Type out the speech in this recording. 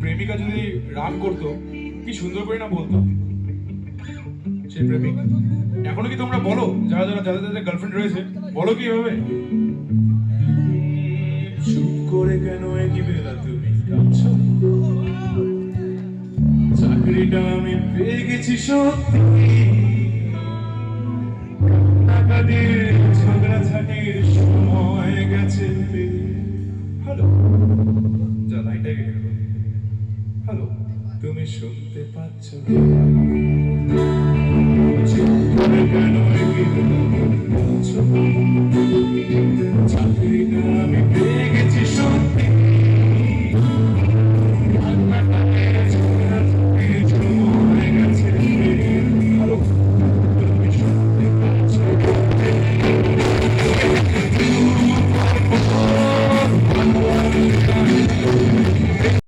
প্রেমিকা যদি রাগ করতো কি সুন্দর করে না বলতো সেই প্রেমিক। এখনো কি তোমরা বলো, যারা যারা যাদের যাদের গার্লফ্রেন্ড রয়েছে, বলো কি এভাবে? চুপ করে কেন একই বেলা তুমি কাঁদছো? চাকরিটা আমি পেয়ে গেছি সত্যি, কান্নাকাটির ঝগড়াঝাটির সময় গেছে। হ্যালো, যা লাইনটা গেলে গেল। হ্যালো, তুমি শুনতে পাচ্ছ? চুপ করে কেন এগিয়ে বলছো?